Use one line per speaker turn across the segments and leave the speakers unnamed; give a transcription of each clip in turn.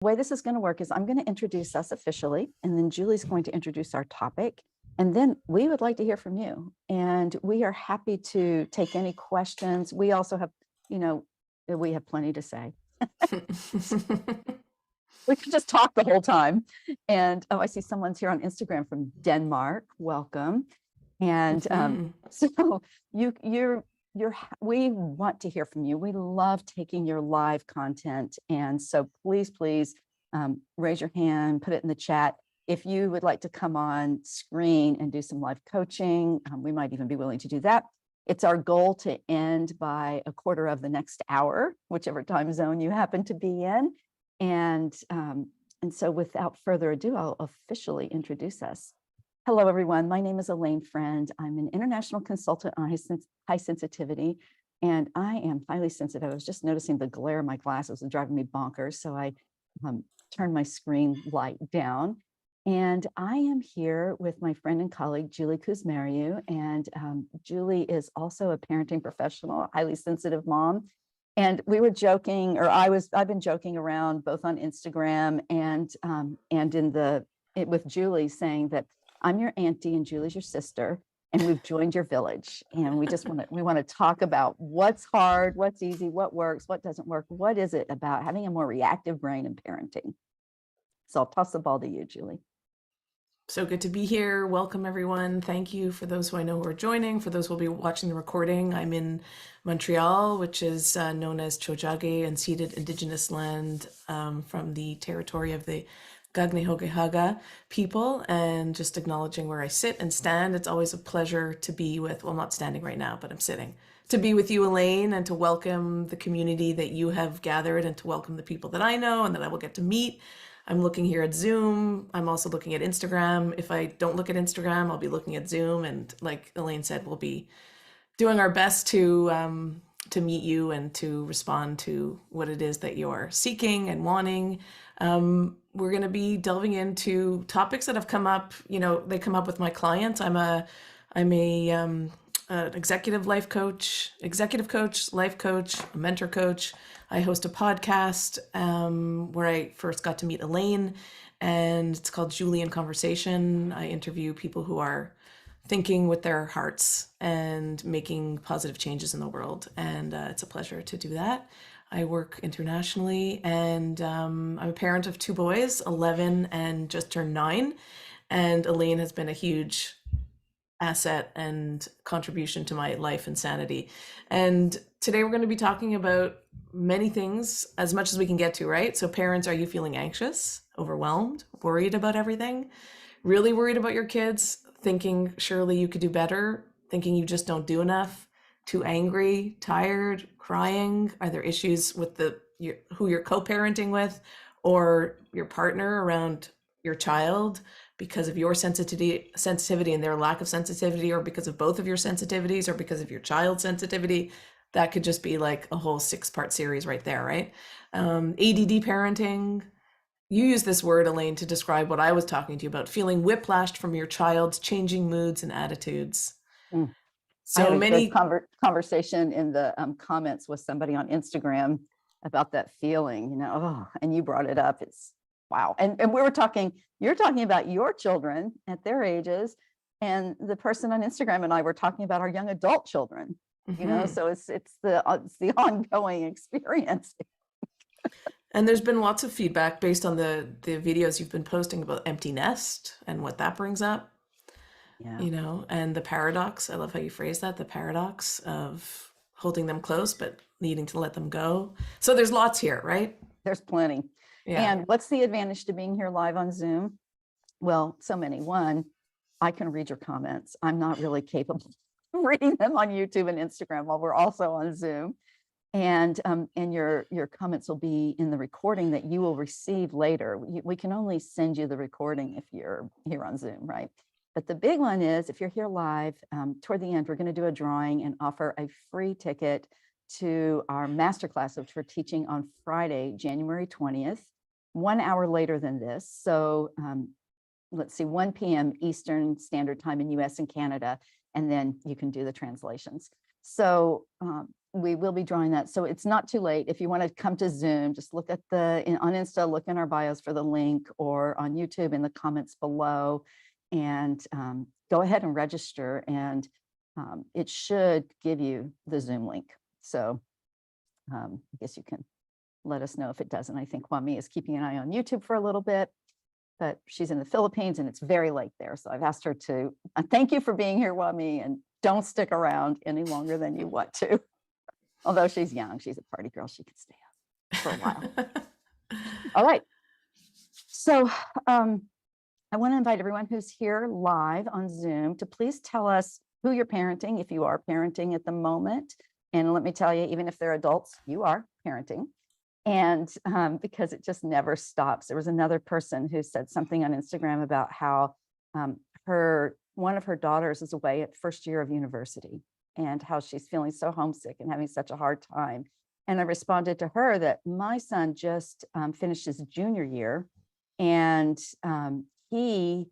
The way this is going to work is I'm going to introduce us officially, and then Julie's going to introduce our topic. And then we would like to hear from you. And we are happy to take any questions. We also have, we have plenty to say. We could just talk the whole time. And I see someone's here on Instagram from Denmark. Welcome. And so we want to hear from you. We love taking your live content. And so please raise your hand, put it in the chat. If you would like to come on screen and do some live coaching, we might even be willing to do that. It's our goal to end by a quarter of the next hour, whichever time zone you happen to be in. And so without further ado, I'll officially introduce us. Hello, everyone. My name is Alane Freund. I'm an international consultant on high sensitivity, and I am highly sensitive. I was just noticing the glare in my glasses was driving me bonkers, so I turned my screen light down. And I am here with my friend and colleague, Julie Cusmariu. And Julie is also a parenting professional, a highly sensitive mom. And we were joking, or I've been joking around both on Instagram and with Julie, saying that I'm your auntie and Julie's your sister, and we've joined your village. And we want to talk about what's hard, what's easy, what works, what doesn't work. What is it about having a more reactive brain in parenting? So I'll toss the ball to you, Julie.
So good to be here. Welcome, everyone. Thank you for those who I know who are joining. For those who will be watching the recording, I'm in Montreal, which is known as Tiohtià:ke, unceded Indigenous land from the territory of the Kanien'kehá:ka people, and just acknowledging where I sit and stand. It's always a pleasure to be with, well, I'm not standing right now, but I'm sitting, to be with you, Alane, and to welcome the community that you have gathered, and to welcome the people that I know and that I will get to meet. I'm looking here at Zoom. I'm also looking at Instagram. If I don't look at Instagram, I'll be looking at Zoom. And like Alane said, we'll be doing our best to meet you and to respond to what it is that you're seeking and wanting. We're going to be delving into topics that have come up. They come up with my clients. I'm an executive coach, life coach, a mentor coach. I host a podcast where I first got to meet Alane, and it's called Julie in Conversation. I interview people who are thinking with their hearts and making positive changes in the world, and it's a pleasure to do that. I work internationally, and I'm a parent of 2 boys, 11 and just turned 9, and Alane has been a huge asset and contribution to my life and sanity. And today we're going to be talking about many things, as much as we can get to, right? So parents, are you feeling anxious, overwhelmed, worried about everything, really worried about your kids, thinking surely you could do better, thinking you just don't do enough, too angry, tired, crying? Are there issues with who you're co-parenting with, or your partner around your child, because of your sensitivity and their lack of sensitivity, or because of both of your sensitivities, or because of your child's sensitivity? That could just be like a whole 6-part series right there, right? ADD parenting. You use this word, Alane, to describe what I was talking to you about, feeling whiplashed from your child's changing moods and attitudes.
So I had a good conversation in the comments with somebody on Instagram about that feeling, and you brought it up. It's wow. And you're talking about your children at their ages, and the person on Instagram and I were talking about our young adult children, so it's the ongoing experience.
And there's been lots of feedback based on the videos you've been posting about empty nest and what that brings up. Yeah. And the paradox. I love how you phrase that, the paradox of holding them close but needing to let them go. So there's lots here, right?
There's plenty. Yeah. And what's the advantage to being here live on Zoom? Well, so many. One, I can read your comments. I'm not really capable of reading them on YouTube and Instagram while we're also on Zoom. And your comments will be in the recording that you will receive later. We can only send you the recording if you're here on Zoom, right? But the big one is, if you're here live, toward the end, we're going to do a drawing and offer a free ticket to our masterclass, which we're teaching on Friday, January 20th, 1 hour later than this. So let's see, 1 p.m. Eastern Standard Time in US and Canada, and then you can do the translations. So we will be drawing that. So it's not too late. If you want to come to Zoom, just look at on Insta, look in our bios for the link, or on YouTube in the comments below, and go ahead and register. And it should give you the Zoom link. So I guess you can let us know if it doesn't. I think Kwame is keeping an eye on YouTube for a little bit, but she's in the Philippines and it's very late there. So I've asked her to thank you for being here, Kwame, and don't stick around any longer than you want to. Although she's young, she's a party girl, she can stay up for a while. All right. So I want to invite everyone who's here live on Zoom to please tell us who you're parenting, if you are parenting at the moment. And let me tell you, even if they're adults, you are parenting. And because it just never stops. There was another person who said something on Instagram about how one of her daughters is away at first year of university and how she's feeling so homesick and having such a hard time. And I responded to her that my son just finished his junior year, and he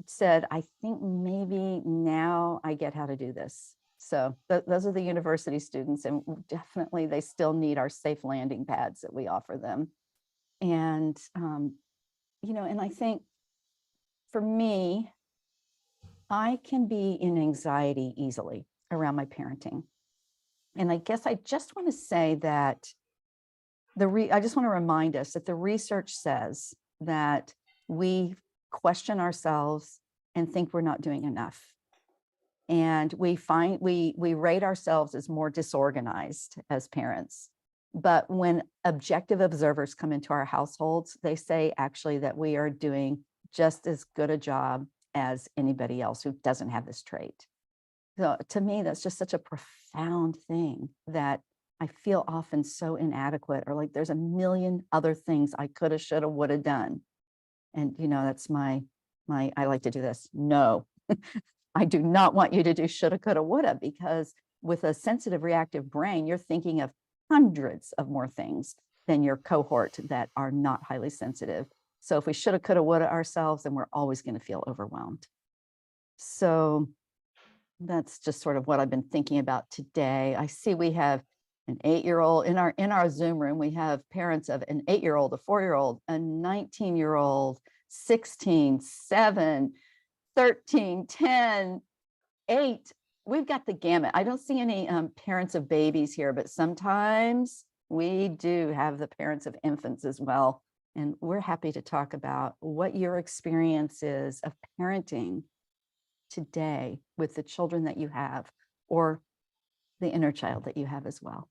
said, I think maybe now I get how to do this. So those are the university students, and definitely they still need our safe landing pads that we offer them. And, and I think for me, I can be in anxiety easily around my parenting. And I guess I just want to say that I just want to remind us that the research says that we question ourselves and think we're not doing enough. And we rate ourselves as more disorganized as parents. But when objective observers come into our households, they say actually that we are doing just as good a job as anybody else who doesn't have this trait. So to me, that's just such a profound thing that I feel often so inadequate, or like there's a million other things I could have, should have, would have done. And, that's my, I like to do this. No, I do not want you to do shoulda, coulda, woulda, because with a sensitive reactive brain, you're thinking of hundreds of more things than your cohort that are not highly sensitive. So if we shoulda, coulda, woulda ourselves, then we're always going to feel overwhelmed. So that's just sort of what I've been thinking about today. I see we have an 8-year-old in our Zoom room. We have parents of an 8-year-old, a 4-year-old, a 19-year-old, 16, 7, 13, 10, 8. We've got the gamut. I don't see any parents of babies here, but sometimes we do have the parents of infants as well. And we're happy to talk about what your experience is of parenting today with the children that you have, or the inner child that you have as well.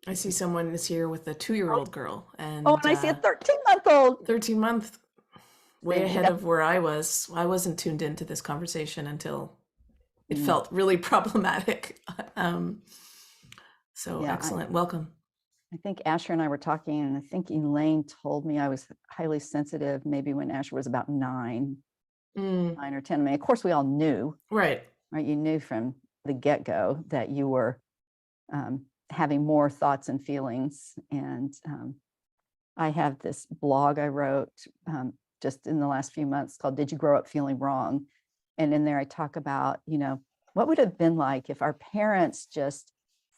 I see someone is here with a 2-year-old girl, and
and I see a 13-month-old.
13-month, way ahead of where I was. I wasn't tuned into this conversation until it felt really problematic. So yeah, excellent. Welcome.
I think Asher and I were talking, and I think Elaine told me I was highly sensitive maybe when Asher was about 9 or 10. I mean, of course, we all knew. Right. You knew from the get-go that you were having more thoughts and feelings. And I have this blog I wrote just in the last few months called Did You Grow Up Feeling Wrong? And in there I talk about, what would have been like if our parents just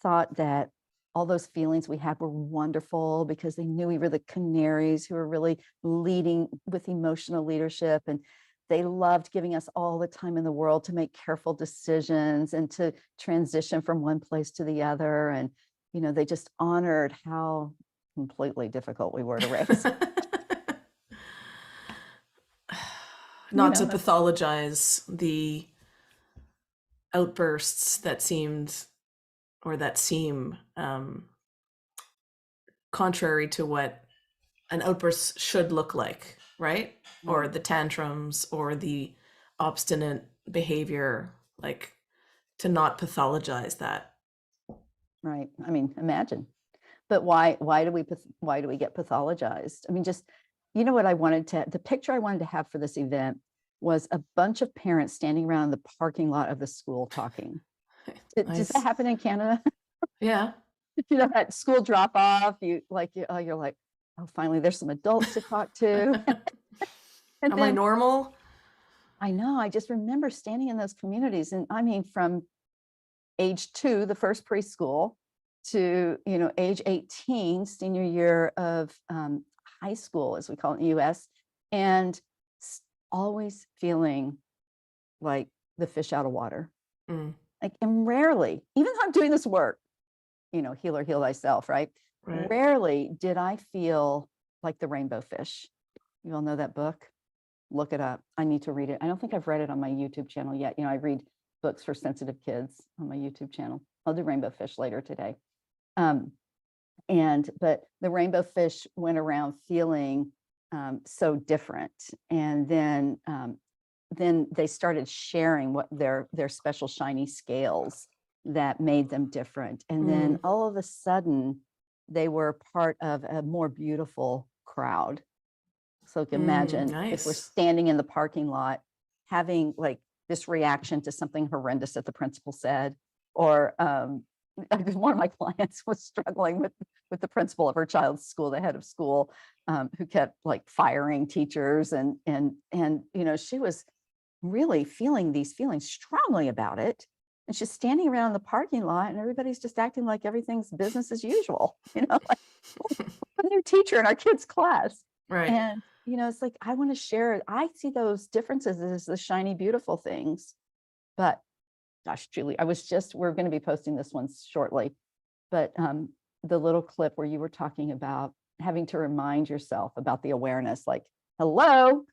thought that all those feelings we had were wonderful because they knew we were the canaries who were really leading with emotional leadership, and they loved giving us all the time in the world to make careful decisions and to transition from one place to the other. And, they just honored how completely difficult we were to raise.
Not to pathologize the outbursts that seem contrary to what an outburst should look like, right? Or the tantrums or the obstinate behavior, like to not pathologize that.
Right. I mean, imagine. But why do we get pathologized? I mean, just, what the picture I wanted to have for this event was a bunch of parents standing around the parking lot of the school talking. Nice. Does that happen in Canada? Yeah. That school drop off, you're like, oh, finally there's some adults to talk to.
Am I normal?
I know. I just remember standing in those communities, and I mean, from age 2, the first preschool, to, age 18, senior year of high school, as we call it in the US, and always feeling like the fish out of water. Like, and rarely, even though I'm doing this work, heal or heal thyself, right? Rarely did I feel like the rainbow fish. You all know that book? Look it up. I need to read it. I don't think I've read it on my YouTube channel yet. I read books for sensitive kids on my YouTube channel. I'll do rainbow fish later today. But the rainbow fish went around feeling so different. And then they started sharing what their special shiny scales that made them different. And then all of a sudden, they were part of a more beautiful crowd. So imagine if we're standing in the parking lot having like this reaction to something horrendous that the principal said, or one of my clients was struggling with the principal of her child's school, the head of school, who kept like firing teachers, and she was really feeling these feelings strongly about it. And she's standing around in the parking lot and everybody's just acting like everything's business as usual, like a new teacher in our kids' class.
Right.
And, it's like, I want to share it. I see those differences as the shiny, beautiful things. But gosh, Julie, we're going to be posting this one shortly. But the little clip where you were talking about having to remind yourself about the awareness, like, hello,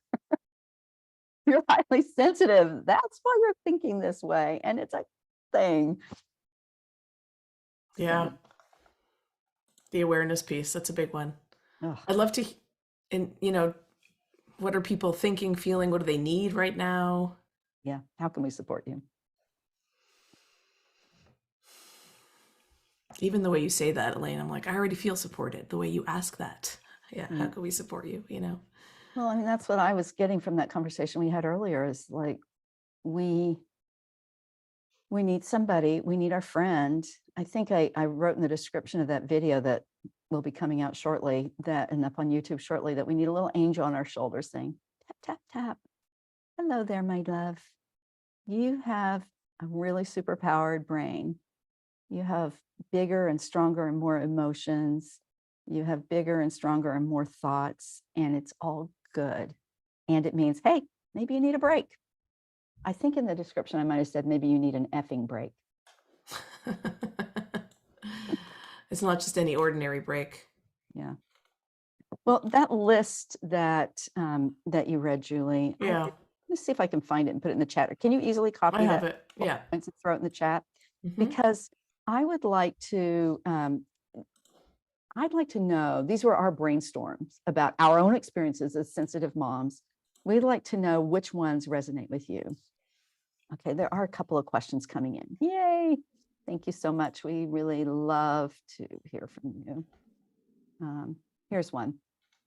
you're highly sensitive. That's why you're thinking this way. And it's a thing.
Yeah. The awareness piece. That's a big one. I'd love to, what are people thinking, feeling? What do they need right now?
Yeah. How can we support you?
Even the way you say that, Alane, I'm like, I already feel supported. The way you ask that. Yeah. How can we support you?
Well, I mean, that's what I was getting from that conversation we had earlier, is like, we need somebody, we need our friend. I think I wrote in the description of that video that will be coming out shortly, and up on YouTube shortly, that we need a little angel on our shoulder saying, tap, tap, tap. Hello there, my love. You have a really superpowered brain. You have bigger and stronger and more emotions. You have bigger and stronger and more thoughts, and it's all good. And it means, hey, maybe you need a break. I think in the description, I might have said, maybe you need an effing break.
It's not just any ordinary break.
Yeah. Well, that list that you read, Julie.
Yeah.
Let me see if I can find it and put it in the chat. Can you easily copy
I
that?
have it. Yeah.
And throw it in the chat, because I would like to. I'd like to know. These were our brainstorms about our own experiences as sensitive moms. We'd like to know which ones resonate with you. Okay, there are a couple of questions coming in. Yay! Thank you so much. We really love to hear from you. Here's one.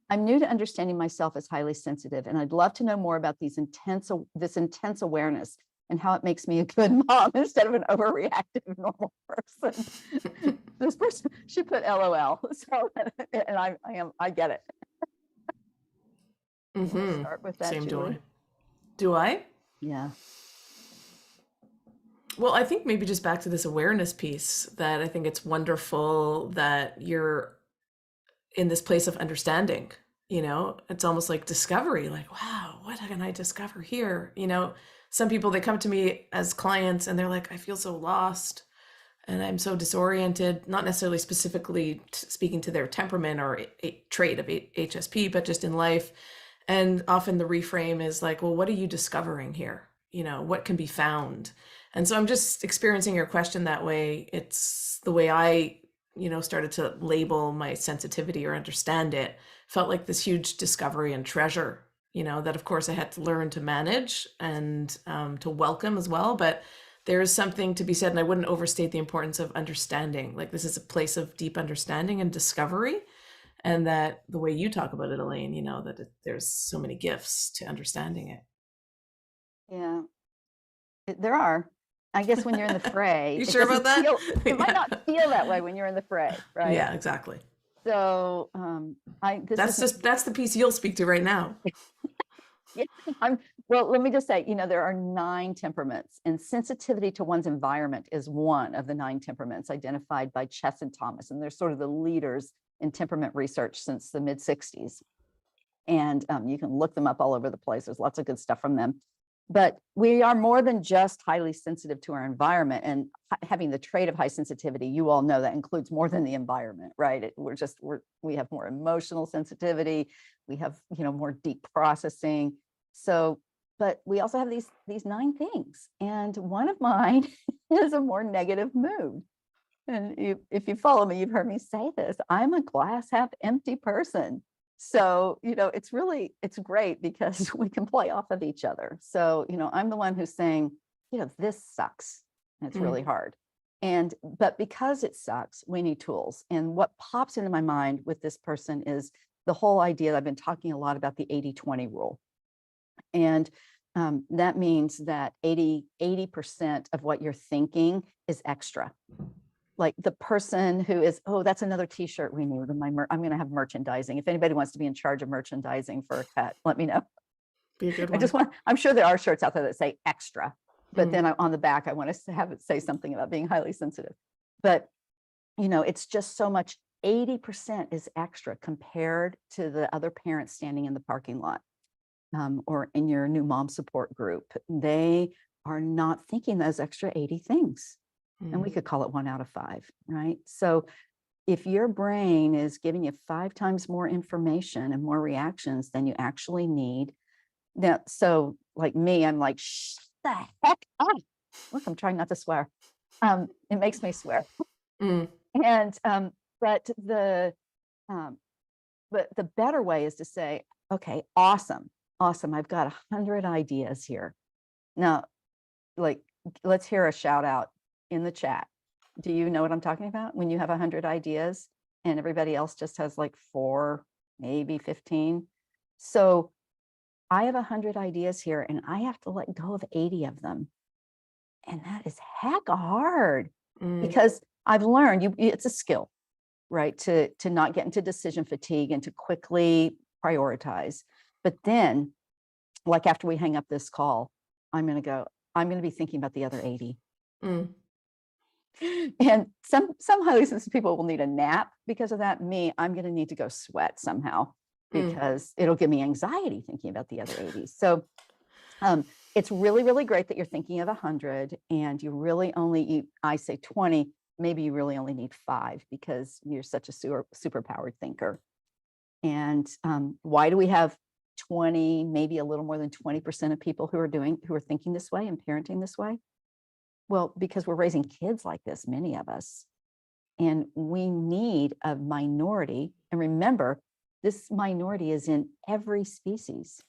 I'm new to understanding myself as highly sensitive, and I'd love to know more about this intense awareness and how it makes me a good mom instead of an overreactive normal person. This person, she put LOL. So, and I get it. Start with that.
Same
Julie.
Do I?
Yeah.
Well, I think maybe just back to this awareness piece, that I think it's wonderful that you're in this place of understanding. It's almost like discovery, like, wow, what can I discover here? Some people, they come to me as clients and they're like, I feel so lost and I'm so disoriented, not necessarily specifically speaking to their temperament or a trait of HSP, but just in life. And often the reframe is like, well, what are you discovering here? What can be found? And so I'm just experiencing your question that way. It's the way I, started to label my sensitivity or understand it, felt like this huge discovery and treasure, that of course I had to learn to manage and to welcome as well. But there is something to be said, and I wouldn't overstate the importance of understanding. Like, this is a place of deep understanding and discovery. And that the way you talk about it, Alane, there's so many gifts to understanding it.
Yeah, there are. I guess when you're in the fray.
You sure about that?
It might not feel that way when you're in the fray, right?
Yeah, exactly.
So
that's the piece you'll speak to right now.
Yeah, well, let me just say, there are 9 temperaments, and sensitivity to one's environment is one of the 9 temperaments identified by Chess and Thomas, and they're sort of the leaders in temperament research since the mid-60s. And you can look them up all over the place. There's lots of good stuff from them. But we are more than just highly sensitive to our environment, and having the trait of high sensitivity, you all know that includes more than the environment, right? We have more emotional sensitivity. We have, more deep processing. So, but we also have these 9 things. And one of mine is a more negative mood. And if you follow me, you've heard me say this. I'm a glass half empty person. So, it's great because we can play off of each other. So, I'm the one who's saying, this sucks. And it's really hard. But because it sucks, we need tools. And what pops into my mind with this person is the whole idea. I've been talking a lot about the 80-20 rule. And that means that 80% of what you're thinking is extra. Like the person who is, oh, that's another t-shirt we need. I'm going to have merchandising. If anybody wants to be in charge of merchandising for a cut, let me know.
Be a good one.
I'm sure there are shirts out there that say extra, but then on the back, I want to have it say something about being highly sensitive. But, it's just so much. 80% is extra compared to the other parents standing in the parking lot or in your new mom support group. They are not thinking those extra 80 things. And we could call it 1 out of 5, right? So if your brain is giving you 5 times more information and more reactions than you actually need, now, so like me, I'm like, shh the heck up. Look, I'm trying not to swear. It makes me swear. And but the better way is to say, okay, awesome. I've got 100 ideas here. Now, like, let's hear a shout out in the chat. Do you know what I'm talking about? When you have 100 ideas and everybody else just has like 4, maybe 15. So I have 100 ideas here and I have to let go of 80 of them. And that is heck hard because I've learned it's a skill, right? To not get into decision fatigue and to quickly prioritize. But then, like after we hang up this call, I'm going to be thinking about the other 80. And some highly sensitive people will need a nap because of that. I'm going to need to go sweat somehow because it'll give me anxiety thinking about the other 80. So it's really, really great that you're thinking of 100 and you really I say 20, maybe you really only need 5 because you're such a super powered thinker. And why do we have 20, maybe a little more than 20% of people who are thinking this way and parenting this way? Well, because we're raising kids like this, many of us, and we need a minority. And remember, this minority is in every species.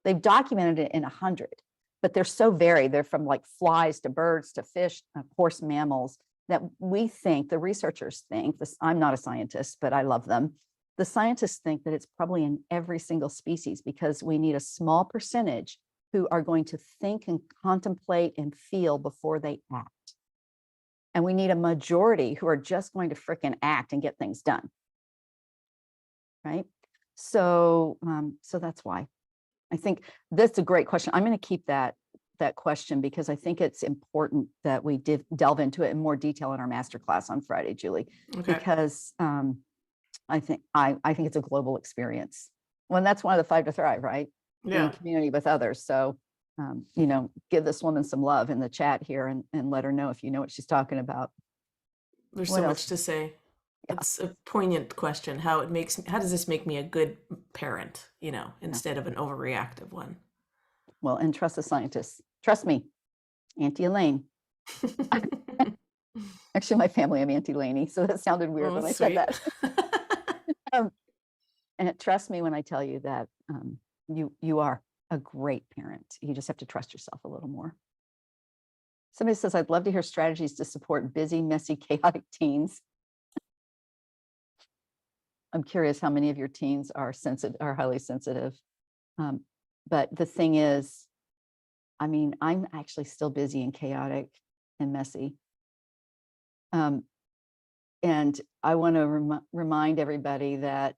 They've documented it in 100, but they're so varied. They're from like flies to birds to fish, of course, mammals, that we think, the researchers think, I'm not a scientist, but I love them. The scientists think that it's probably in every single species because we need a small percentage who are going to think and contemplate and feel before they act. And we need a majority who are just going to frickin' act and get things done. Right? So that's why. I think that's a great question. I'm going to keep that question because I think it's important that we delve into it in more detail in our masterclass on Friday, Julie, because I think it's a global experience. Well, and that's one of the 5 to Thrive, right?
Yeah.
In community with others. So, give this woman some love in the chat here and let her know if you know what she's talking about.
There's so much to say. Yeah. It's a poignant question. How does this make me a good parent, instead of an overreactive one?
Well, and trust the scientists. Trust me, Auntie Alane. Actually, my family, I'm Auntie Laney, so that sounded weird when I said that. And trust me when I tell you that you are a great parent. You just have to trust yourself a little more. Somebody says, I'd love to hear strategies to support busy, messy, chaotic teens. I'm curious how many of your teens are highly sensitive. But the thing is, I'm actually still busy and chaotic and messy. And I want to remind everybody that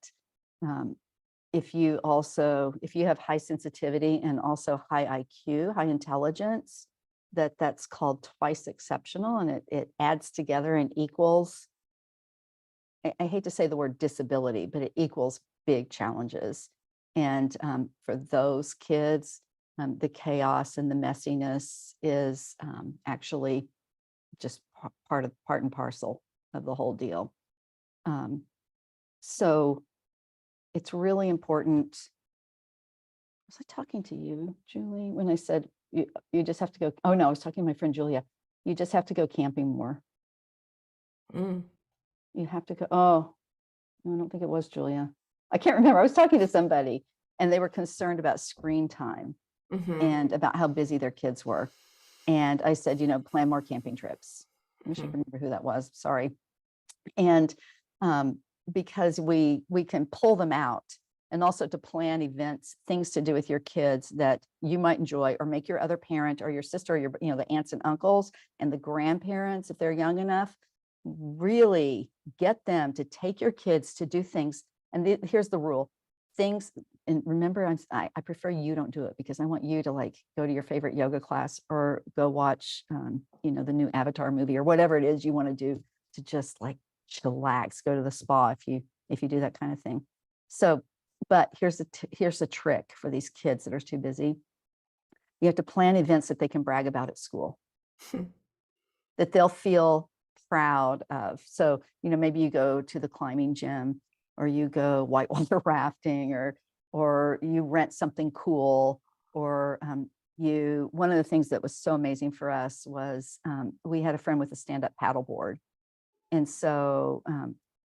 if you have high sensitivity and also high IQ, high intelligence, that's called twice exceptional, and it adds together and equals, I hate to say the word disability, but it equals big challenges. And for those kids, the chaos and the messiness is actually just part and parcel of the whole deal. So it's really important. Was I talking to you, Julie, when I said you just have to go? Oh no, I was talking to my friend Julia. You just have to go camping more. You have to go. Oh, I don't think it was Julia. I can't remember. I was talking to somebody and they were concerned about screen time and about how busy their kids were. And I said, plan more camping trips. I wish I could remember who that was. Sorry. And because we can pull them out, and also to plan events, things to do with your kids that you might enjoy, or make your other parent or your sister, or your, the aunts and uncles and the grandparents, if they're young enough, really get them to take your kids to do things. And here's the rule. Things, and remember, I prefer you don't do it, because I want you to go to your favorite yoga class, or go watch, the new Avatar movie, or whatever it is you want to do to just chillax, go to the spa if you do that kind of thing. So, but here's the trick for these kids that are too busy. You have to plan events that they can brag about at school, that they'll feel proud of. So, maybe you go to the climbing gym, or you go whitewater rafting, or you rent something cool, or one of the things that was so amazing for us was we had a friend with a stand-up paddleboard. And so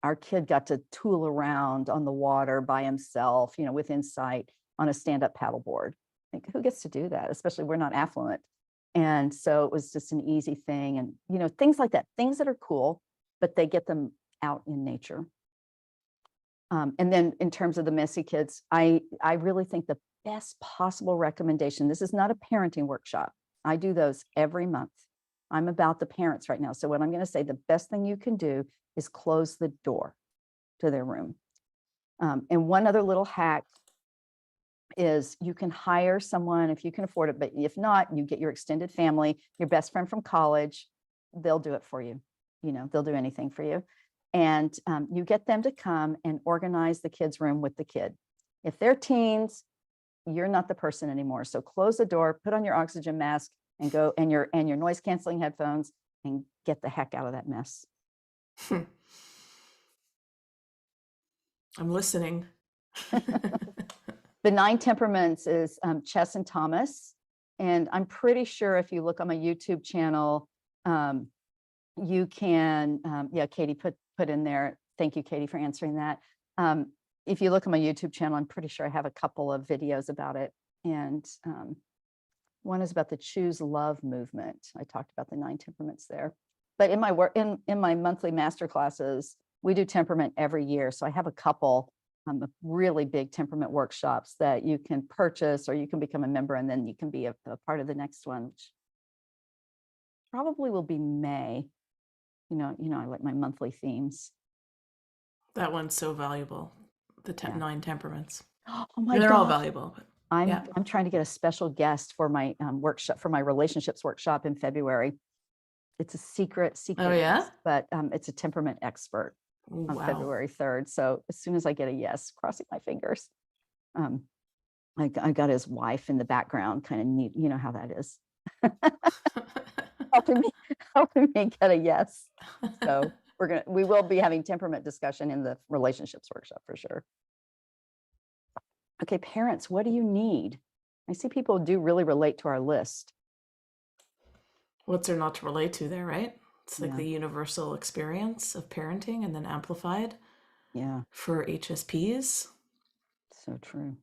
our kid got to tool around on the water by himself, within sight, on a stand-up paddleboard. Who gets to do that? Especially we're not affluent. And so it was just an easy thing. And, things like that, things that are cool, but they get them out in nature. And then in terms of the messy kids, I really think the best possible recommendation, this is not a parenting workshop. I do those every month. I'm about the parents right now. So what I'm going to say, the best thing you can do is close the door to their room. And one other little hack is you can hire someone if you can afford it, but if not, you get your extended family, your best friend from college, they'll do it for you. They'll do anything for you. And you get them to come and organize the kids' room with the kid. If they're teens, you're not the person anymore. So close the door, put on your oxygen mask, and go, and your noise canceling headphones, and get the heck out of that mess.
I'm listening.
The 9 Temperaments is Chess and Thomas. And I'm pretty sure if you look on my YouTube channel, you can, Katie put in there. Thank you, Katie, for answering that. If you look on my YouTube channel, I'm pretty sure I have a couple of videos about it. And one is about the Choose Love movement. I talked about the 9 temperaments there. But in my work, in my monthly masterclasses, we do temperament every year. So I have a couple really big temperament workshops that you can purchase, or you can become a member, and then you can be a part of the next one, which probably will be May. I like my monthly themes.
That one's so valuable. The 9 temperaments.
Oh my
They're
God.
all valuable. But
I'm trying to get a special guest for my workshop, for my relationships workshop in February. It's a secret.
Oh yeah?
But it's a temperament expert on February 3rd. So as soon as I get a yes, crossing my fingers. I got his wife in the background, kind of neat. You know how that is. helping me get a yes. So we will be having temperament discussion in the relationships workshop for sure. Okay, parents, what do you need? I see people do really relate to our list.
What's there not to relate to there, right? It's like the universal experience of parenting, and then amplified for HSPs.
So true.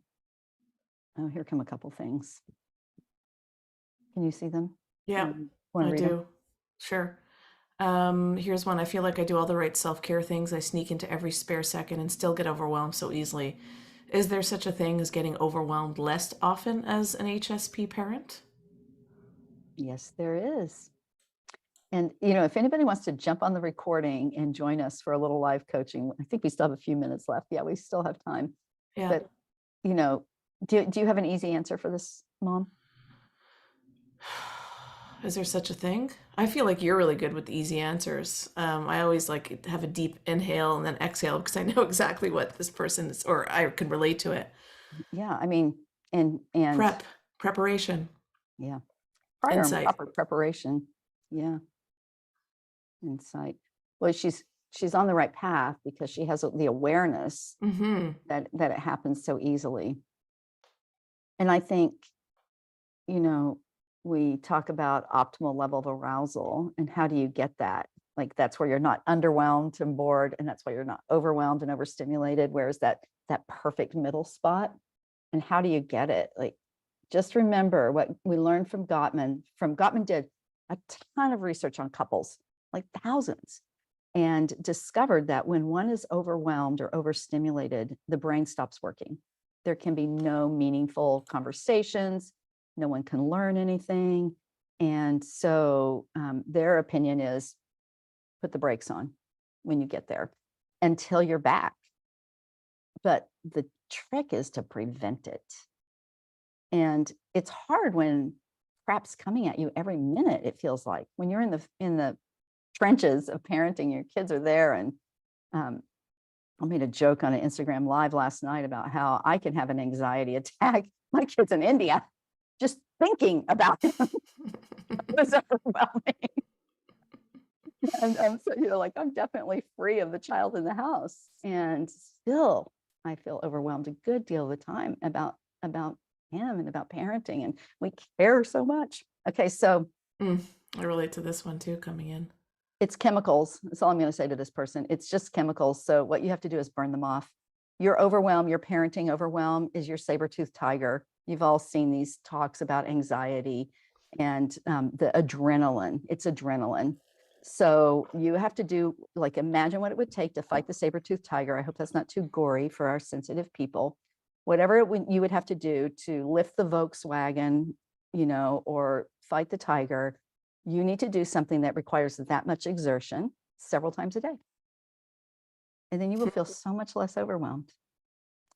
Oh, here come a couple things. Can you see them?
Yeah, I do. Them? Sure. Here's one. I feel like I do all the right self-care things. I sneak into every spare second and still get overwhelmed so easily. Is there such a thing as getting overwhelmed less often as an HSP parent?
Yes, there is. And, if anybody wants to jump on the recording and join us for a little live coaching, I think we still have a few minutes left. Yeah, we still have time.
Yeah.
But you know, do you have an easy answer for this, Mom?
Is there such a thing? I feel like you're really good with the easy answers. I always like have a deep inhale and then exhale because I know exactly what this person is, or I can relate to it.
Yeah, I mean, and
Preparation,
yeah, prior and
insight.
proper preparation. Yeah, insight. Well, she's on the right path because she has the awareness
Mm-hmm.
that it happens so easily. And I think, you know, we talk about optimal level of arousal and how do you get that? Like that's where you're not underwhelmed and bored, and that's why you're not overwhelmed and overstimulated. Where's that perfect middle spot? And how do you get it? Like, just remember what we learned from Gottman. Gottman did a ton of research on couples, like thousands, and discovered that when one is overwhelmed or overstimulated, the brain stops working. There can be no meaningful conversations. No one can learn anything. And so their opinion is put the brakes on when you get there until you're back. But the trick is to prevent it. And it's hard when crap's coming at you every minute, it feels like. When you're in the trenches of parenting, your kids are there. And I made a joke on an Instagram live last night about how I can have an anxiety attack. My kid's in India. Just thinking about him was overwhelming. And so, like, I'm definitely free of the child in the house. And still, I feel overwhelmed a good deal of the time about him and about parenting. And we care so much. Okay, so
I relate to this one too, coming in.
it's chemicals. That's all I'm going to say to this person. It's just chemicals. So what you have to do is burn them off. Your overwhelm, your parenting overwhelm is your saber-toothed tiger. You've all seen these talks about anxiety and the adrenaline. It's adrenaline. So you have to do, like, imagine what it would take to fight the saber-toothed tiger. I hope that's not too gory for our sensitive people. Whatever you would have to do to lift the Volkswagen, or fight the tiger, you need to do something that requires that much exertion several times a day. And then you will feel so much less overwhelmed.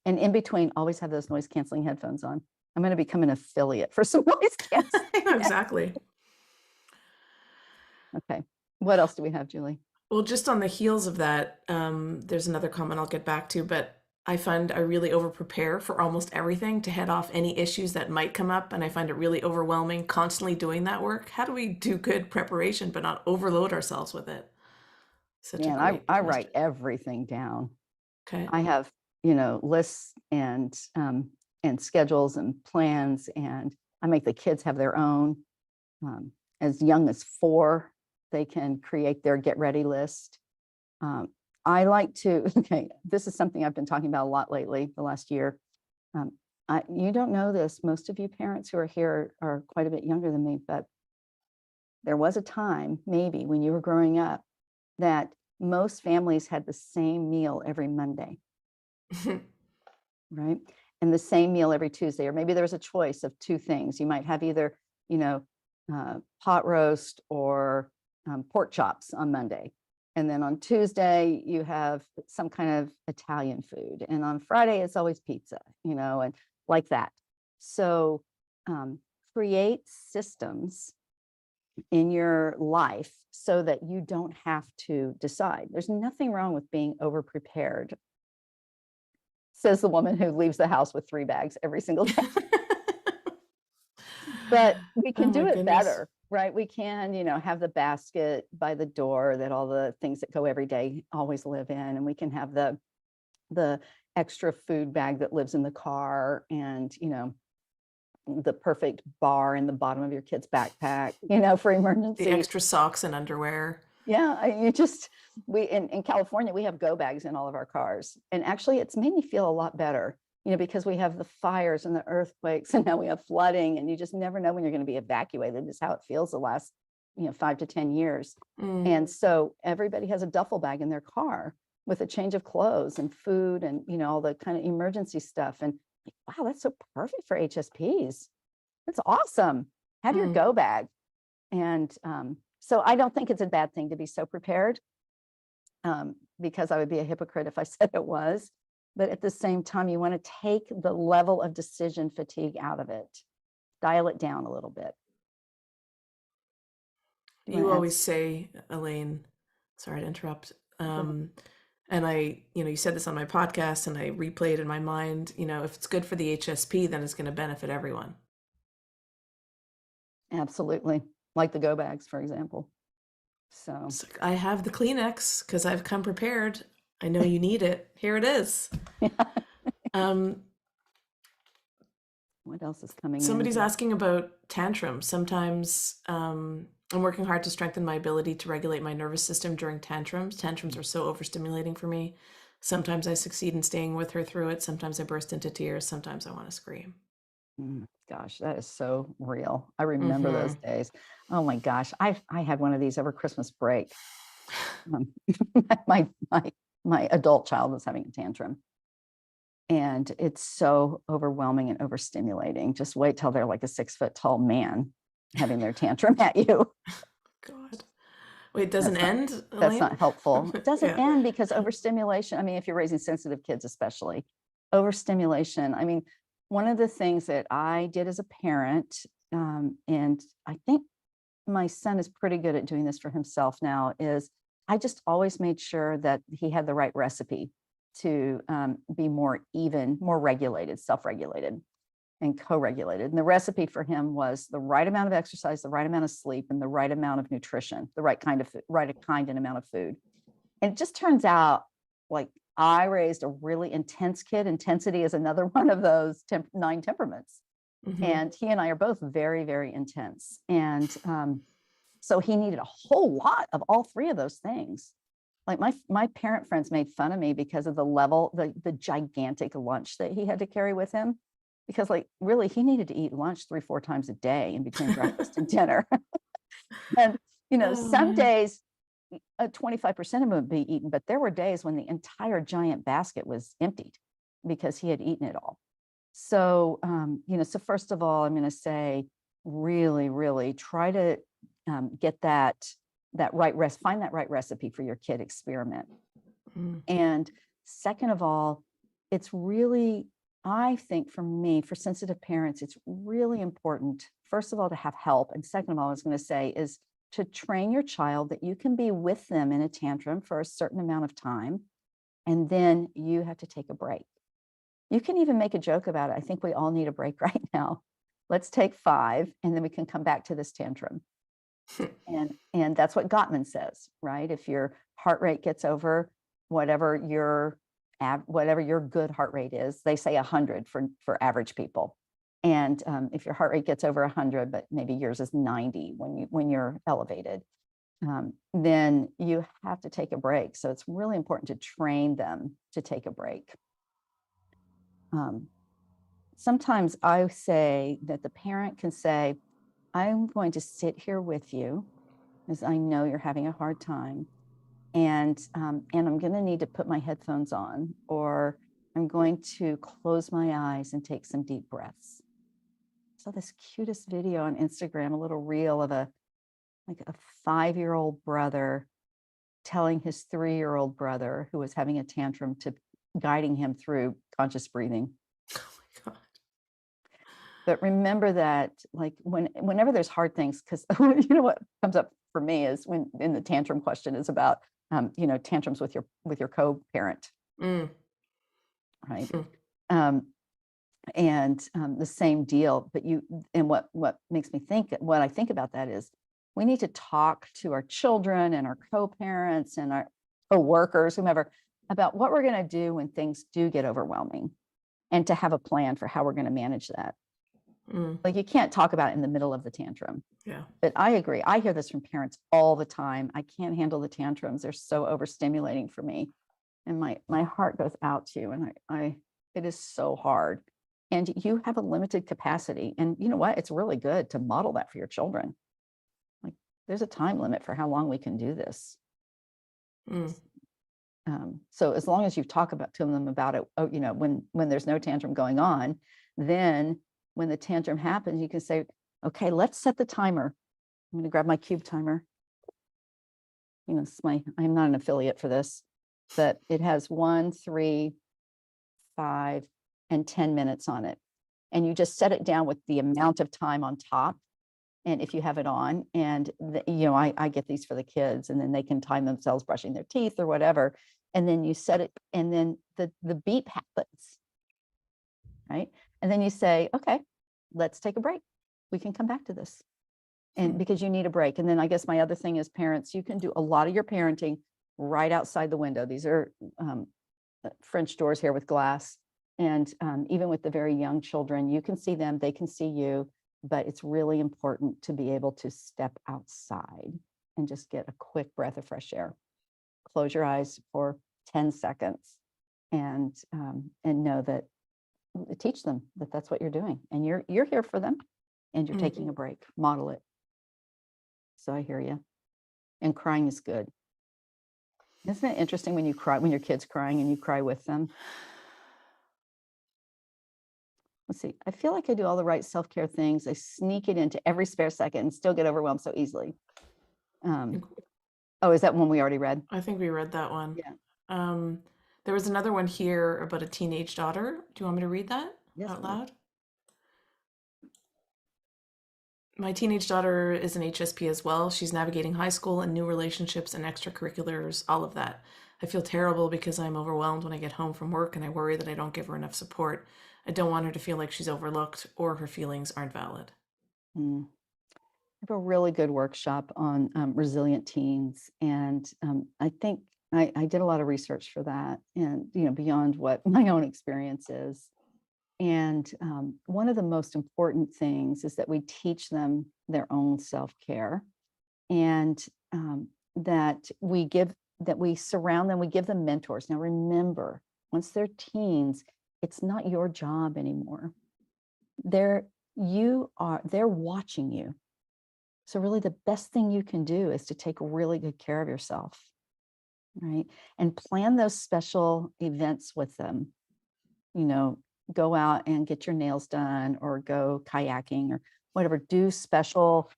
And in between, always have those noise canceling headphones on. I'm going to become an affiliate for some noise canceling.
Exactly.
Okay. What else do we have, Julie?
Well, just on the heels of that, there's another comment I'll get back to, but I find I really over prepare for almost everything to head off any issues that might come up. And I find it really overwhelming constantly doing that work. How do we do good preparation, but not overload ourselves with it? Such a great
I
question.
write everything down.
Okay.
I have, lists and schedules and plans, and I make the kids have their own. As young as 4, they can create their get ready list. I like to, okay, this is something I've been talking about a lot lately, the last year. You don't know this, most of you parents who are here are quite a bit younger than me, but there was a time, maybe when you were growing up, that most families had the same meal every Monday, right? And the same meal every Tuesday, or maybe there was a choice of 2 things. You might have either, pot roast or pork chops on Monday. And then on Tuesday, you have some kind of Italian food. And on Friday, it's always pizza, and like that. So create systems in your life so that you don't have to decide. There's nothing wrong with being over prepared, says the woman who leaves the house with 3 bags every single day. But we
Oh
can
my
do it
goodness.
better, right? We can, have the basket by the door that all the things that go every day always live in, and we can have the extra food bag that lives in the car, and the perfect bar in the bottom of your kid's backpack, for emergencies.
The extra socks and underwear.
Yeah, we in California, we have go bags in all of our cars. And actually it's made me feel a lot better, because we have the fires and the earthquakes, and now we have flooding, and you just never know when you're going to be evacuated. Is how it feels the last, 5 to 10 years. And so everybody has a duffel bag in their car with a change of clothes and food and, all the kind of emergency stuff. And wow, that's so perfect for HSPs. That's awesome. Have your go bag. And so I don't think it's a bad thing to be so prepared, because I would be a hypocrite if I said it was. but at the same time, you want to take the level of decision fatigue out of it, dial it down a little bit.
You always say, Elaine, sorry to interrupt. And you said this on my podcast and I replayed in my mind, if it's good for the HSP, then it's going to benefit everyone.
Absolutely. Like the go bags, for example. So
I have the Kleenex because I've come prepared. I know you need it. Here it is.
What else is coming
Somebody's
in?
asking about tantrums. Sometimes I'm working hard to strengthen my ability to regulate my nervous system during tantrums. Tantrums are so overstimulating for me. Sometimes I succeed in staying with her through it. Sometimes I burst into tears. Sometimes I want to scream.
Gosh, that is so real. I remember those days. Oh my gosh, I had one of these over Christmas break. My adult child was having a tantrum, and it's so overwhelming and overstimulating. Just wait till they're like a 6-foot-tall man having their tantrum at you.
God. Wait, it doesn't end, Elaine?
That's not helpful. It doesn't end because overstimulation, I mean, if you're raising sensitive kids, especially overstimulation. I mean, one of the things that I did as a parent, and I think my son is pretty good at doing this for himself now, is I just always made sure that he had the right recipe to be more even, more regulated, self-regulated and co-regulated. And the recipe for him was the right amount of exercise, the right amount of sleep, and the right amount of nutrition, the right kind and amount of food. And it just turns out like I raised a really intense kid. Intensity is another one of those 9 temperaments. And he and I are both very, very intense. And so he needed a whole lot of all 3 of those things. Like my parent friends made fun of me because of the gigantic lunch that he had to carry with him. Because like really he needed to eat lunch 3-4 times a day in between breakfast and dinner. And some days 25% of them would be eaten, but there were days when the entire giant basket was emptied because he had eaten it all. So, so first of all, I'm going to say, really, really try to get that find that right recipe for your kid, experiment. And second of all, it's really, I think for me, for sensitive parents, it's really important, first of all, to have help. And second of all, I was going to say is to train your child that you can be with them in a tantrum for a certain amount of time, and then you have to take a break. You can even make a joke about it. I think we all need a break right now. Let's take 5, and then we can come back to this tantrum. And that's what Gottman says, right? If your heart rate gets over whatever your good heart rate is, they say 100 for average people. And if your heart rate gets over 100, but maybe yours is 90 when you're elevated, then you have to take a break. So it's really important to train them to take a break. Sometimes I say that the parent can say, I'm going to sit here with you because I know you're having a hard time. And I'm going to need to put my headphones on, or I'm going to close my eyes and take some deep breaths. I saw this cutest video on Instagram, a little reel of a 5-year-old brother telling his 3-year-old brother who was having a tantrum to guiding him through conscious breathing.
Oh my God.
But remember that, like whenever there's hard things, because what comes up for me is when in the tantrum question is about tantrums with your co-parent, right? And the same deal. But what makes me think, what I think about that is we need to talk to our children and our co-parents and our co-workers, whomever, about what we're going to do when things do get overwhelming, and to have a plan for how we're going to manage that. Like you can't talk about it in the middle of the tantrum. Yeah. But I agree. I hear this from parents all the time. I can't handle the tantrums. They're so overstimulating for me. And my heart goes out to you. And it is so hard. And you have a limited capacity. And you know what? It's really good to model that for your children. Like there's a time limit for how long we can do this. So as long as you talk to them about it, when there's no tantrum going on, then when the tantrum happens, you can say, okay, let's set the timer. I'm going to grab my cube timer. I'm not an affiliate for this, but it has 1, 3, 5, and 10 minutes on it. And you just set it down with the amount of time on top. And if you have it on, and I get these for the kids, and then they can time themselves brushing their teeth or whatever. And then you set it, and then the beep happens, right? And then you say, okay, let's take a break. We can come back to this. And because you need a break. And then I guess my other thing is, parents, you can do a lot of your parenting right outside the window. These are French doors here with glass. And even with the very young children, you can see them, they can see you, but it's really important to be able to step outside and just get a quick breath of fresh air. Close your eyes for 10 seconds and know that, teach them that that's what you're doing, and you're here for them, and you're taking a break. Model it. So I hear you. And crying is good. Isn't it interesting when you cry, when your kid's crying and you cry with them? Let's see. I feel like I do all the right self-care things. I sneak it into every spare second and still get overwhelmed so easily. Oh, is that one we already read?
I think we read that one.
Yeah.
There was another one here about a teenage daughter. Do you want me to read that out loud? My teenage daughter is an HSP as well. She's navigating high school and new relationships and extracurriculars, all of that. I feel terrible because I'm overwhelmed when I get home from work, and I worry that I don't give her enough support. I don't want her to feel like she's overlooked or her feelings aren't valid.
I have a really good workshop on resilient teens. And I think I did a lot of research for that, and, beyond what my own experience is. And one of the most important things is that we teach them their own self-care, and that we surround them, we give them mentors. Now, remember, once they're teens, it's not your job anymore. They're watching you. So really the best thing you can do is to take really good care of yourself, right? And plan those special events with them. Go out and get your nails done, or go kayaking, or whatever. Do special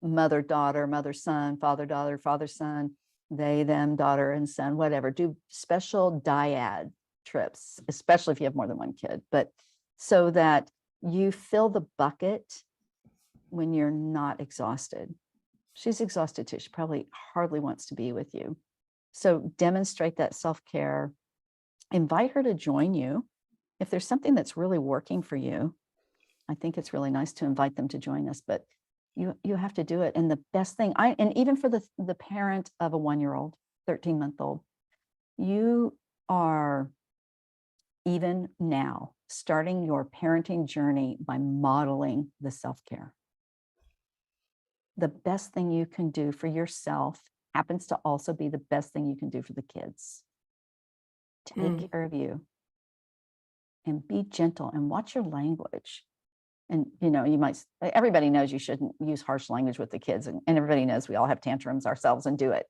mother-daughter, mother-son, father-daughter, father-son, they, them, daughter and son, whatever. Do special dyad trips, especially if you have more than one kid, but so that you fill the bucket when you're not exhausted. She's exhausted too. She probably hardly wants to be with you. So demonstrate that self-care. Invite her to join you. If there's something that's really working for you, I think it's really nice to invite them to join us, but you have to do it. And the best thing, and even for the parent of a 1-year-old, 13-month-old, you are even now starting your parenting journey by modeling the self-care. The best thing you can do for yourself happens to also be the best thing you can do for the kids. Take care of you and be gentle and watch your language. And, everybody knows you shouldn't use harsh language with the kids, and everybody knows we all have tantrums ourselves and do it.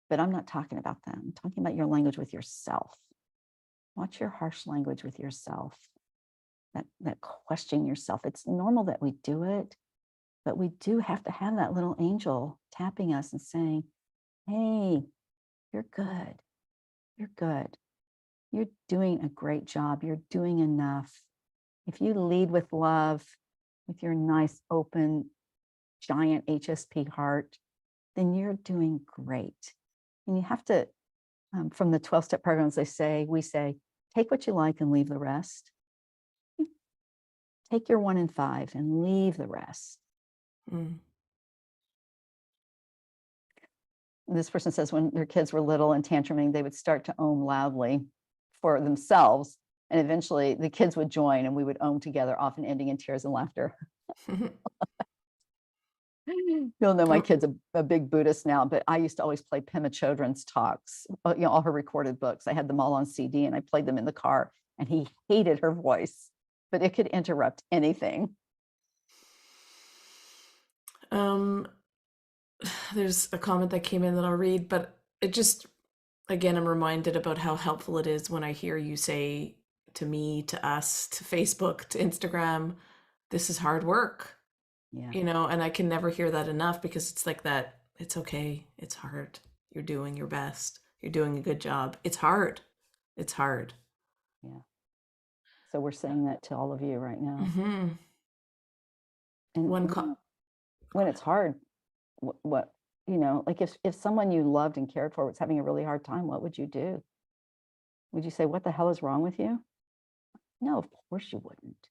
But I'm not talking about them. I'm talking about your language with yourself. Watch your harsh language with yourself. That question yourself. It's normal that we do it, but we do have to have that little angel tapping us and saying, hey, you're good. You're good. You're doing a great job. You're doing enough. If you lead with love, with your nice, open, giant HSP heart, then you're doing great. And you have to, from the 12-step programs, we say, take what you like and leave the rest. Take your 1 and 5 and leave the rest. This person says when their kids were little and tantruming, they would start to ohm loudly for themselves. And eventually the kids would join and we would ohm together, often ending in tears and laughter. You'll know my kid's a big Buddhist now, but I used to always play Pema Chodron's talks, all her recorded books. I had them all on CD and I played them in the car, and he hated her voice, but it could interrupt anything.
There's a comment that came in that I'll read, but it just, again, I'm reminded about how helpful it is when I hear you say to me, to us, to Facebook, to Instagram, this is hard work.
Yeah.
And I can never hear that enough, because it's like that. It's okay. It's hard. You're doing your best. You're doing a good job. It's hard. It's hard.
Yeah. So we're saying that to all of you right now.
Mm-hmm.
And when it's hard, what, like if someone you loved and cared for was having a really hard time, what would you do? Would you say, what the hell is wrong with you? No, of course you wouldn't.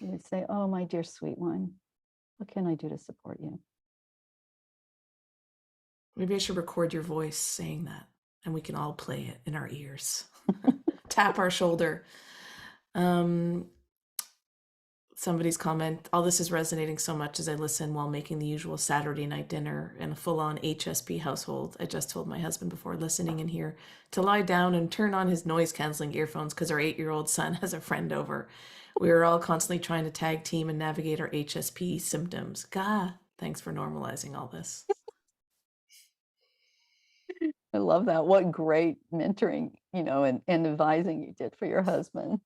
You would say, oh, my dear sweet one, what can I do to support you?
Maybe I should record your voice saying that, and we can all play it in our ears. Tap our shoulder. Somebody's comment, all this is resonating so much as I listen while making the usual Saturday night dinner in a full-on HSP household. I just told my husband before listening in here to lie down and turn on his noise-canceling earphones because our 8-year-old son has a friend over. We are all constantly trying to tag team and navigate our HSP symptoms. God, thanks for normalizing all this.
I love that. What great mentoring, and advising you did for your husband.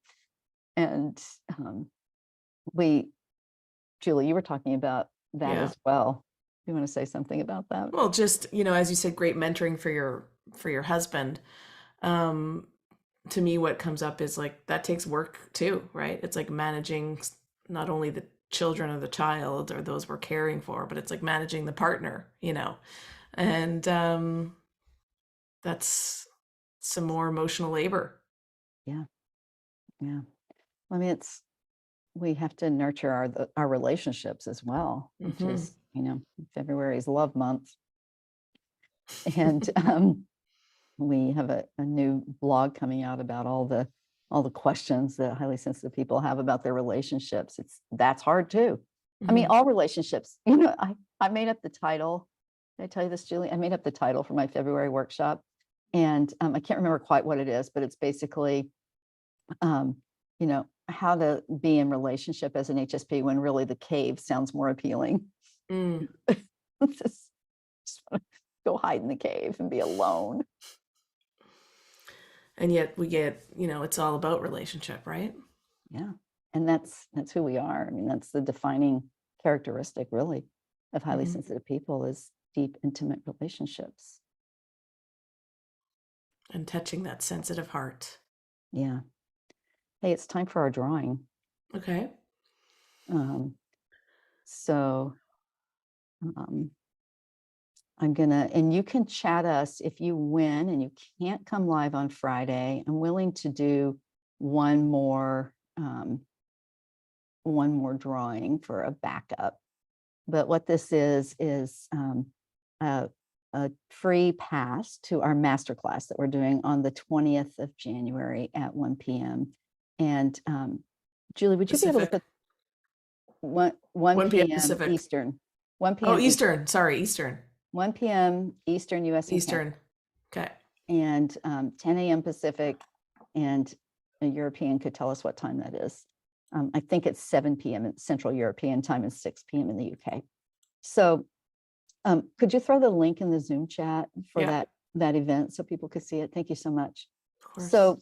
And Julie, you were talking about that as well. You want to say something about that?
Well, just, as you said, great mentoring for your husband. To me, what comes up is like, that takes work too, right? It's like managing not only the children of the child or those we're caring for, but it's like managing the partner, and that's some more emotional labor.
Yeah. I mean, we have to nurture our relationships as well, which is, February is love month. And we have a new blog coming out about all the questions that highly sensitive people have about their relationships. That's hard too. I mean, all relationships, I made up the title. Did I tell you this, Julie? I made up the title for my February workshop, and I can't remember quite what it is, but it's basically, how to be in relationship as an HSP when really the cave sounds more appealing. Just want to go hide in the cave and be alone.
And yet we get, it's all about relationship, right?
Yeah. And that's who we are. I mean, that's the defining characteristic really of highly sensitive people, is deep, intimate relationships.
And touching that sensitive heart.
Yeah. Hey, it's time for our drawing.
Okay.
So and you can chat us if you win and you can't come live on Friday. I'm willing to do one more drawing for a backup. But what this is a free pass to our masterclass that we're doing on the 20th of January at 1 p.m. And Julie, would you be able to put 1 p.m.
Pacific.
Eastern? 1 p.m.
Oh, Eastern. Sorry, Eastern.
1 p.m. Eastern, U.S. and
Eastern.
Canada.
Okay.
And 10 a.m. Pacific, and a European could tell us what time that is. I think it's 7 p.m. in Central European time and 6 p.m. in the UK. So could you throw the link in the Zoom chat for that event so people could see it? Thank you so much.
Of course.
So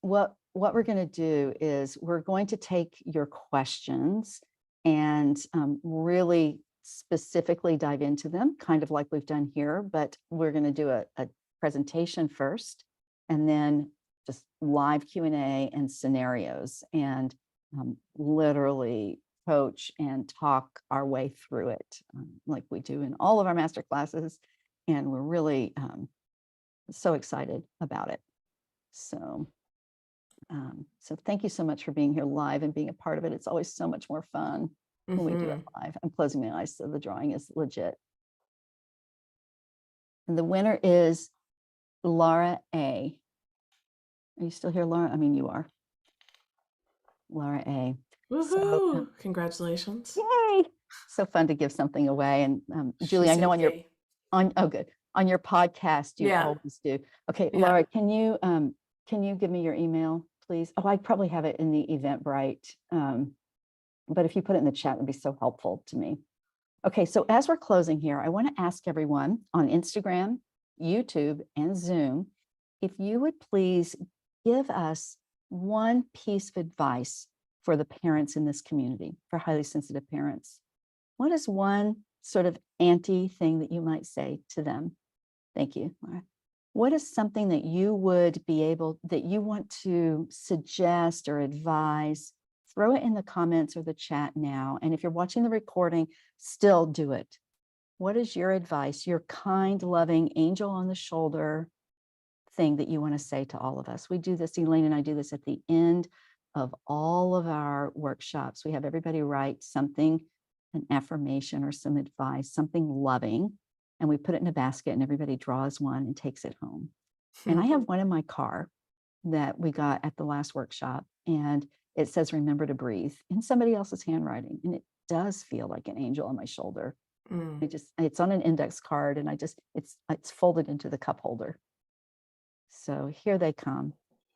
what we're going to do is we're going to take your questions and really specifically dive into them, kind of like we've done here, but we're going to do a presentation first, and then just live Q&A and scenarios, and literally coach and talk our way through it like we do in all of our master classes. And we're really so excited about it. So thank you so much for being here live and being a part of it. It's always so much more fun when we do it live. I'm closing my eyes so the drawing is legit. And the winner is Laura A. Are you still here, Laura? I mean, you are. Laura A.
Woohoo! So, congratulations.
Yay! So fun to give something away. And Julie, I know on your podcast, you always do. Okay, Laura, can you give me your email, please? Oh, I probably have it in the Eventbrite. But if you put it in the chat, it would be so helpful to me. Okay, so as we're closing here, I want to ask everyone on Instagram, YouTube, and Zoom, if you would please give us one piece of advice for the parents in this community, for highly sensitive parents. What is one sort of anti thing that you might say to them? Thank you, Laura. What is something that you would be able, that you want to suggest or advise? Throw it in the comments or the chat now. And if you're watching the recording, still do it. What is your advice, your kind, loving angel on the shoulder thing that you want to say to all of us? We do this, Elaine and I do this at the end of all of our workshops. We have everybody write something, an affirmation or some advice, something loving, and we put it in a basket and everybody draws one and takes it home. And I have one in my car that we got at the last workshop, and it says, remember to breathe, in somebody else's handwriting. And it does feel like an angel on my shoulder. It's on an index card, and it's folded into the cup holder. So here they come.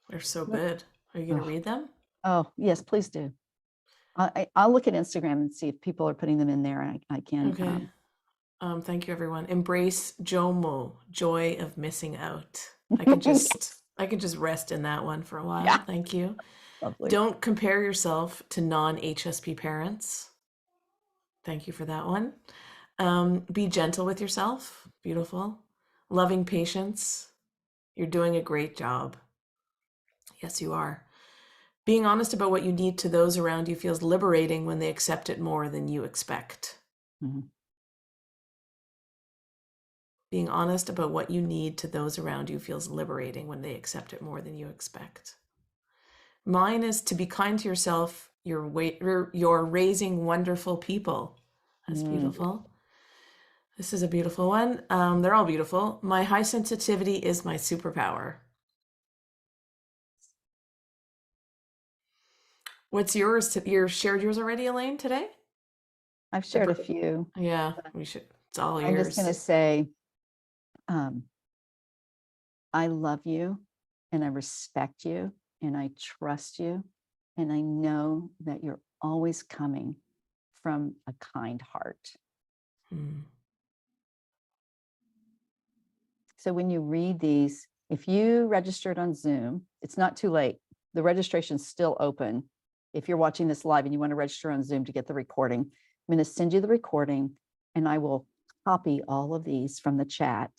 They're so good. Are you going to read them?
Oh, yes, please do. I'll look at Instagram and see if people are putting them in there. I can.
Okay. Thank you, everyone. Embrace JOMO, joy of missing out. I can just rest in that one for a while.
Yeah.
Thank you.
Lovely.
Don't compare yourself to non-HSP parents. Thank you for that one. Be gentle with yourself. Beautiful. Loving patience. You're doing a great job. Yes, you are. Being honest about what you need to those around you feels liberating when they accept it more than you expect.
Mm-hmm.
Being honest about what you need to those around you feels liberating when they accept it more than you expect. Mine is to be kind to yourself. You're raising wonderful people. That's beautiful. This is a beautiful one. They're all beautiful. My high sensitivity is my superpower. What's yours? You shared yours already, Alane, today?
I've shared a few.
Yeah, we should. It's all yours.
I'm just going to say, I love you and I respect you and I trust you. And I know that you're always coming from a kind heart. So when you read these, if you registered on Zoom, it's not too late. The registration's still open. If you're watching this live and you want to register on Zoom to get the recording, I'm going to send you the recording and I will copy all of these from the chat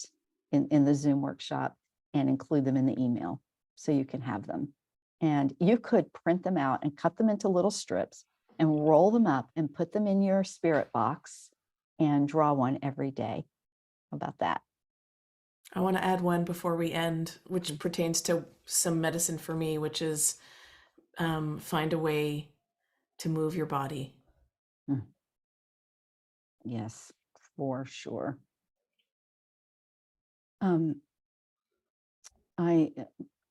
in the Zoom workshop and include them in the email so you can have them. And you could print them out and cut them into little strips and roll them up and put them in your spirit box and draw one every day. How about that?
I want to add one before we end, which pertains to some medicine for me, which is find a way to move your body.
Yes, for sure.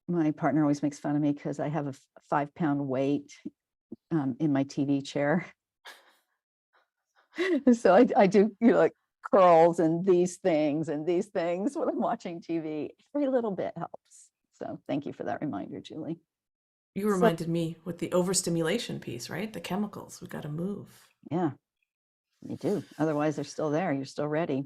My partner always makes fun of me because I have a 5-pound weight in my TV chair. So I do, like curls and these things when I'm watching TV. Every little bit helps. So thank you for that reminder, Julie.
You reminded me with the overstimulation piece, right? The chemicals, we've got to move.
Yeah, you do. Otherwise, they're still there. You're still ready.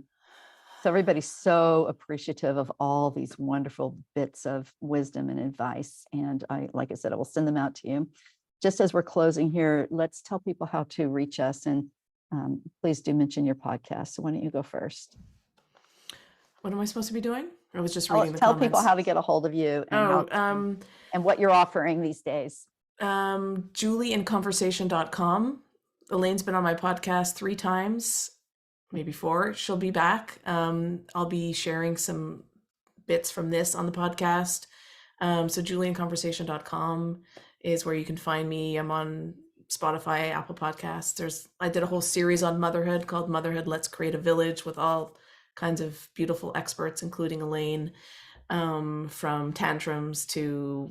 So everybody's so appreciative of all these wonderful bits of wisdom and advice. And like I said, I will send them out to you. Just as we're closing here, let's tell people how to reach us. And please do mention your podcast. So why don't you go first?
What am I supposed to be doing? I was just reading the
tell
comments.
people how to get a hold of you and, and what you're offering these days.
JulieInConversation.com. Alane's been on my podcast 3 times, maybe 4. She'll be back. I'll be sharing some bits from this on the podcast. So JulieInConversation.com is where you can find me. I'm on Spotify, Apple Podcasts. I did a whole series on motherhood called Motherhood Let's Create a Village with all kinds of beautiful experts, including Alane, from tantrums to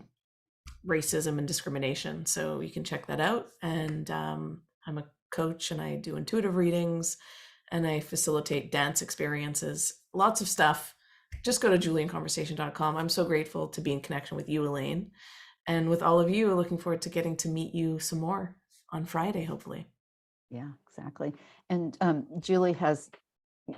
racism and discrimination. So you can check that out. And I'm a coach and I do intuitive readings and I facilitate dance experiences, lots of stuff. Just go to JulieInConversation.com. I'm so grateful to be in connection with you, Alane, and with all of you. Looking forward to getting to meet you some more on Friday, hopefully.
Yeah, exactly. And Julie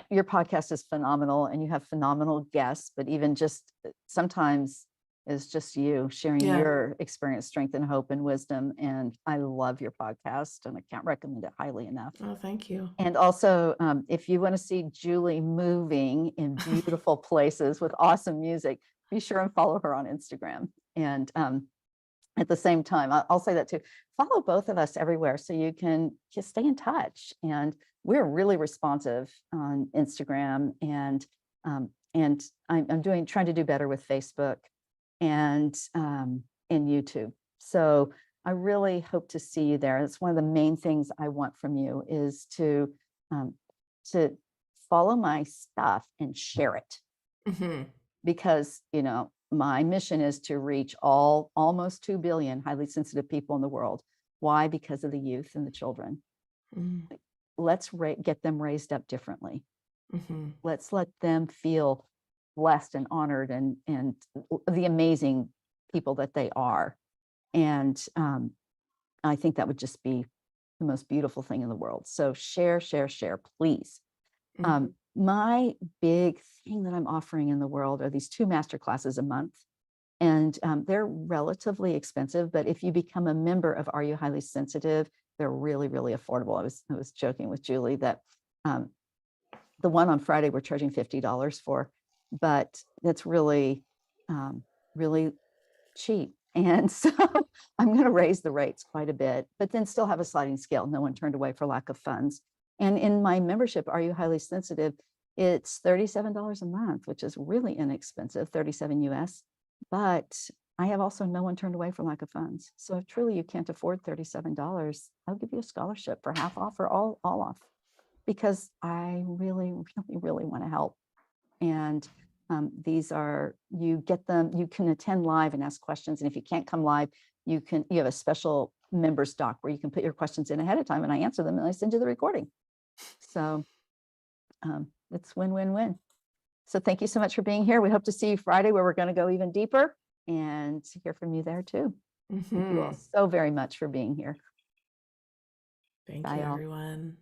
your podcast is phenomenal and you have phenomenal guests, but even just sometimes is just you sharing
Yeah.
your experience, strength, and hope and wisdom. And I love your podcast, and I can't recommend it highly enough.
Oh, thank you.
And also, if you want to see Julie moving in beautiful places with awesome music, be sure and follow her on Instagram. And at the same time, I'll say that too, follow both of us everywhere so you can just stay in touch. And we're really responsive on Instagram, and I'm trying to do better with Facebook and YouTube. So I really hope to see you there. It's one of the main things I want from you is to follow my stuff and share it,
Mhm.
because, you know, my mission is to reach almost 2 billion highly sensitive people in the world. Why? Because of the youth and the children.
Mm.
Let's get them raised up differently.
Mhm.
Let's let them feel blessed and honored and the amazing people that they are. And I think that would just be the most beautiful thing in the world. So share, please.
Mhm.
My big thing that I'm offering in the world are these 2 master classes a month. And they're relatively expensive, but if you become a member of Are You Highly Sensitive, they're really, really affordable. I was joking with Julie that the one on Friday we're charging $50 for, but that's really, really cheap. And so I'm going to raise the rates quite a bit, but then still have a sliding scale. No one turned away for lack of funds. And in my membership, Are You Highly Sensitive? It's $37 a month, which is really inexpensive, 37 US. But I have also no one turned away for lack of funds. So if truly you can't afford $37, I'll give you a scholarship for half off or all off, because I really, really, really want to help. And these are, you get them, you can attend live and ask questions. And if you can't come live, you have a special members doc where you can put your questions in ahead of time and I answer them and I send you the recording. So it's win-win-win. So thank you so much for being here. We hope to see you Friday, where we're going to go even deeper and hear from you there too. Thank you all
Mhm.
so very much for being here.
Thank
Bye
you,
all.
everyone.